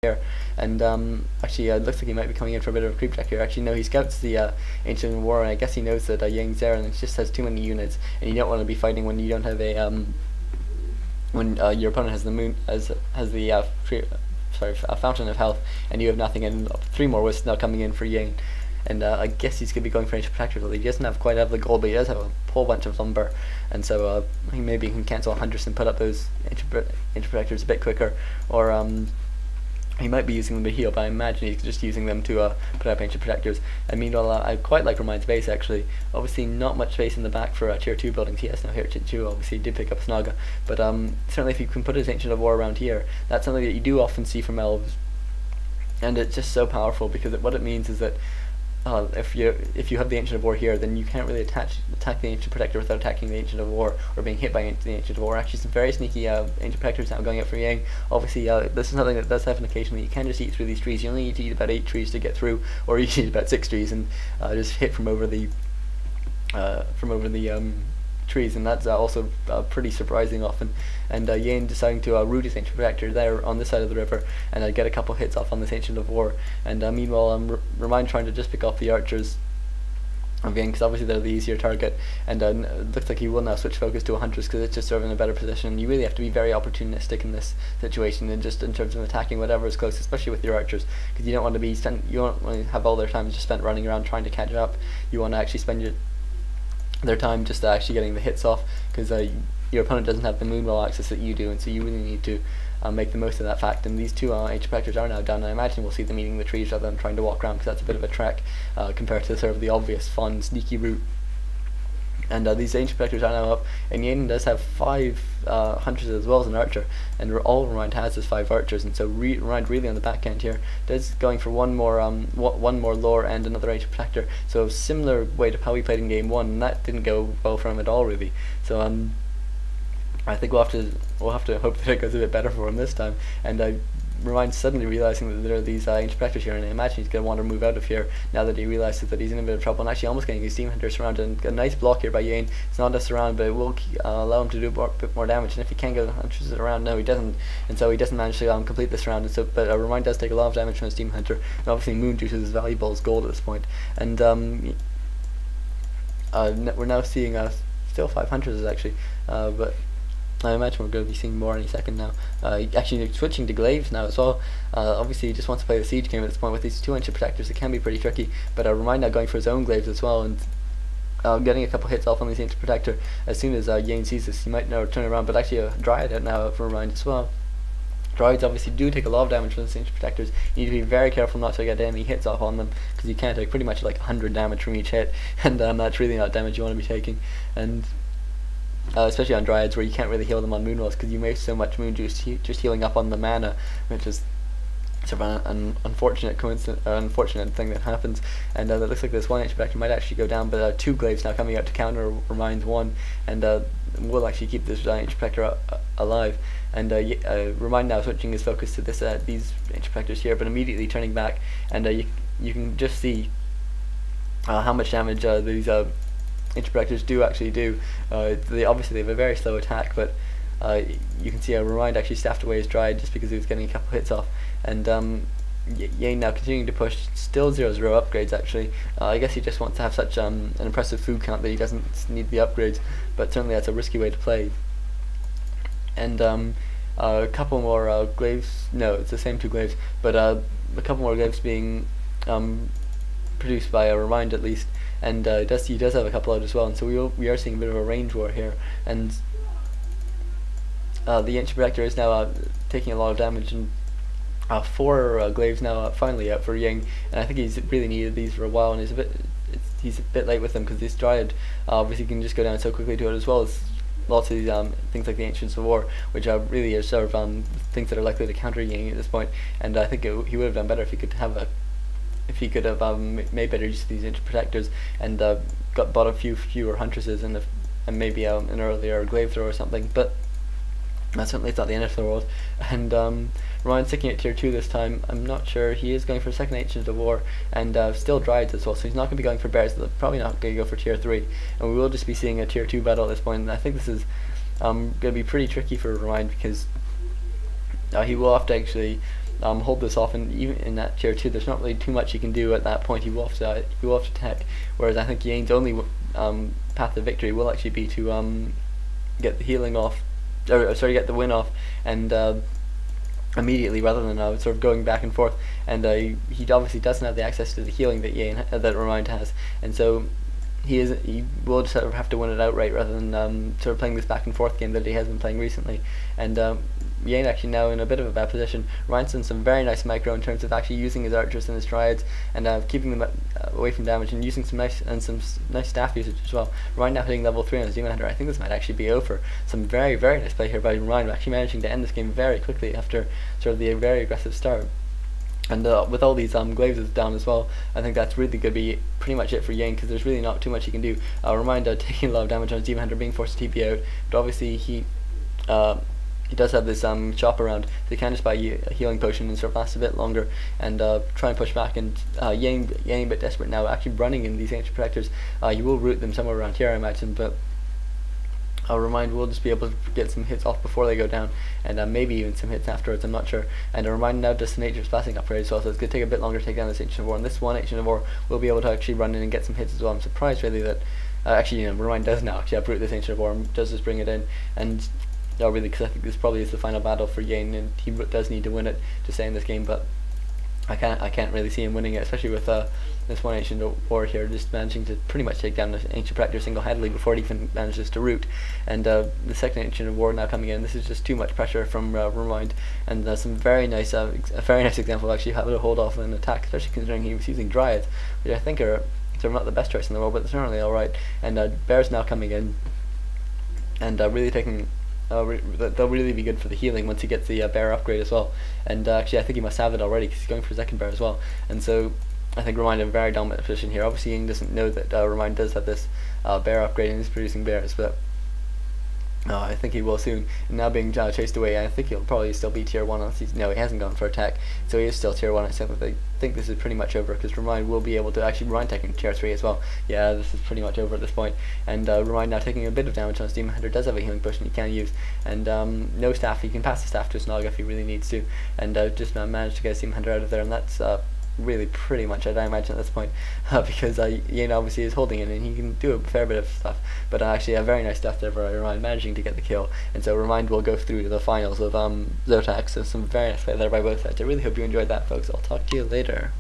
here, and actually it looks like he might be coming in for a bit of a creep check here. Actually no, he scouts the Ancient War, and I guess he knows that Yange's there, and it just has too many units, and you don't want to be fighting when you don't have a when your opponent has the moon has the a fountain of health, and you have nothing, and 3 more wisps now coming in for Yange. And I guess he's going to be going for Ancient Protector. He doesn't have quite have the gold, but he does have a whole bunch of lumber, and so he maybe can cancel Hunters and put up those Ancient Protectors a bit quicker, or he might be using them to heal, but I imagine he's just using them to put up Ancient Protectors. And meanwhile, I quite like Remind's base actually. Obviously not much space in the back for tier 2 buildings. He has no tier 2, obviously he did pick up Snaga, but certainly if you can put his Ancient of War around here, that's something that you do often see from elves, and it's just so powerful, because what it means is that if you have the Ancient of War here, then you can't really attack the Ancient Protector without attacking the Ancient of War, or being hit by the Ancient of War. Actually, some very sneaky Ancient Protectors now going up for Yange. Obviously, this is something that does happen occasionally. You can just eat through these trees. You only need to eat about 8 trees to get through, or you need about 6 trees and just hit from over the trees, and that's also pretty surprising often. And Yange deciding to root his Ancient Protector there on this side of the river, and get a couple hits off on this Ancient of War. And meanwhile, Remind trying to just pick off the archers of Yange, because obviously they're the easier target, and it looks like he will now switch focus to a Hunters, because it's just sort of in a better position. You really have to be very opportunistic in this situation, and just in terms of attacking whatever is close, especially with your archers, because you don't want to have all their time just spent running around trying to catch up. You want to actually spend their time just actually getting the hits off, because your opponent doesn't have the moonwell access that you do, and so you really need to make the most of that fact. And these 2 Ancient Protectors are now down, and I imagine we'll see them eating the trees rather than trying to walk around, because that's a bit of a trek compared to sort of the obvious fun sneaky route. And these Ancient Protectors are now up, and Yange does have 5 Hunters as well as an Archer, and all Remind has is 5 Archers, and so Remind really on the back end here does going for one more lore and another Ancient Protector, so similar way to how we played in game 1, and that didn't go well for him at all really. So I think we'll have to hope that it goes a bit better for him this time. And Remind suddenly realizing that there are these Ancient Protectors here, and I imagine he's going to want to move out of here now that he realizes that he's in a bit of trouble, and actually almost getting his Steam Hunter surrounded. And a nice block here by Yange. It's not a surround, but it will allow him to do a bit more damage, and if he can get the Hunters around, no he doesn't, and so he doesn't manage to complete this round. And so, but Remind does take a lot of damage from his Steam Hunter, and obviously Moon juice is as valuable as gold at this point. And we're now seeing still 5 Hunters actually, but I imagine we're going to be seeing more any second now. Actually switching to glaives now as well. Obviously he just wants to play the siege game at this point with these 2 Ancient Protectors. It can be pretty tricky, but Remind now going for his own glaives as well, and getting a couple hits off on this Ancient Protector. As soon as Yange sees this, he might now turn around, but actually a Dryad out now for Remind as well. Dryads obviously do take a lot of damage from the Ancient Protectors. You need to be very careful not to get any hits off on them, because you can take pretty much like 100 damage from each hit, and that's really not damage you want to be taking. And especially on Dryads, where you can't really heal them on Moonwells, because you waste so much Moon Juice just healing up on the mana, which is sort of an unfortunate thing that happens. And it looks like this 1 Ancient Protector might actually go down, but 2 glaives now coming out to counter Remind's 1, and will actually keep this Ancient Protector alive. And Remind now switching his focus to these Ancient Protectors here, but immediately turning back, and you can just see how much damage these Ancient Protectors do actually do. They have a very slow attack, but you can see Remind actually staffed away his Dryad just because he was getting a couple hits off. And Yange now continuing to push, still 0-0 upgrades actually. I guess he just wants to have such an impressive food count that he doesn't need the upgrades, but certainly that's a risky way to play. And a couple more glaives, no, it's the same 2 glaives, but a couple more glaives being produced by Remind at least, and he does have a couple out as well, and so we are seeing a bit of a range war here. And the Ancient Protector is now taking a lot of damage, and 4 glaives now finally out for Yange, and I think he's really needed these for a while, and he's a bit late with them, because this Dryad obviously can just go down so quickly to it, as well as lots of these things like the Ancients of War, which really are sort of things that are likely to counter Yange at this point. And I think he would have done better if he could have made better use of these Ancient Protectors, and bought a few fewer Huntresses, and maybe an earlier glaive throw or something. But certainly it's not the end of the world. And Remind sticking at tier 2 this time. I'm not sure. He is going for a 2nd Ancient of War, and still Dryads as well, so he's not going to be going for bears. They're probably not going to go for tier 3, and we will just be seeing a tier 2 battle at this point. And I think this is going to be pretty tricky for Remind, because he will have to actually hold this off, and even in that tier 2 there's not really too much he can do at that point. He will have to attack, whereas I think Yange's only path to victory will actually be to get the healing off, or sorry, get the win off, and immediately, rather than sort of going back and forth. And he obviously doesn't have the access to the healing that that Remind has, and so he will just sort of have to win it outright, rather than sort of playing this back and forth game that he has been playing recently. And Yange actually now in a bit of a bad position. Remind's done some very nice micro in terms of actually using his archers and his triads and keeping them away from damage, and using some nice staff usage as well. Remind now hitting level 3 on his Demon Hunter. I think this might actually be over. Some very nice play here by Remind, actually managing to end this game very quickly after sort of the very aggressive start. And with all these glaives down as well, I think that's really going to be pretty much it for Yange, because there's really not too much he can do. Remind taking a lot of damage on his Demon Hunter, being forced to TP out, but obviously he does have this chop around, so he can just buy a healing potion and sort of last a bit longer and try and push back. And Yange a bit desperate now, actually running in these ancient protectors. You will root them somewhere around here, I imagine, but Remind will just be able to get some hits off before they go down, and maybe even some hits afterwards, I'm not sure. And Remind now does the Nature's Blessing upgrade as well, so it's going to take a bit longer to take down this Ancient of War, and this one Ancient of War will be able to actually run in and get some hits as well. I'm surprised really that actually, Remind does now actually uproot this Ancient of War and does just bring it in. And really, because I think this probably is the final battle for Yange, and he does need to win it to stay in this game, but I can't really see him winning it, especially with this one Ancient War here, just managing to pretty much take down this Ancient Protector single-handedly before it even manages to root. And the second Ancient War now coming in, this is just too much pressure from Remind, and some very nice, a very nice example of actually how to hold off an attack, especially considering he was using Dryads, which I think are sort of not the best choice in the world, but they're certainly alright. And Bear's now coming in, and really taking. They'll really be good for the healing once he gets the bear upgrade as well. And actually I think he must have it already, because he's going for second bear as well. And so I think Remind in a very dominant position here. Obviously Yange doesn't know that Remind does have this bear upgrade and is producing bears, but I think he will soon. And now being chased away, I think he'll probably still be tier 1 unless he hasn't gone for attack, so he is still tier 1. I think this is pretty much over, because Remind will be able to actually Remind taking tier 3 as well. Yeah, this is pretty much over at this point. And Remind now taking a bit of damage on his Demon Hunter, does have a healing potion he can use, and no staff. He can pass the staff to his Naga if he really needs to, and just manage to get his Demon Hunter out of there, and that's really pretty much it, I imagine, at this point, because Yange obviously is holding it and he can do a fair bit of stuff, but actually a very nice stuff there for Remind, managing to get the kill. And so Remind will go through to the finals of Zotac, so some very nice play there by both sides. I really hope you enjoyed that, folks. I'll talk to you later.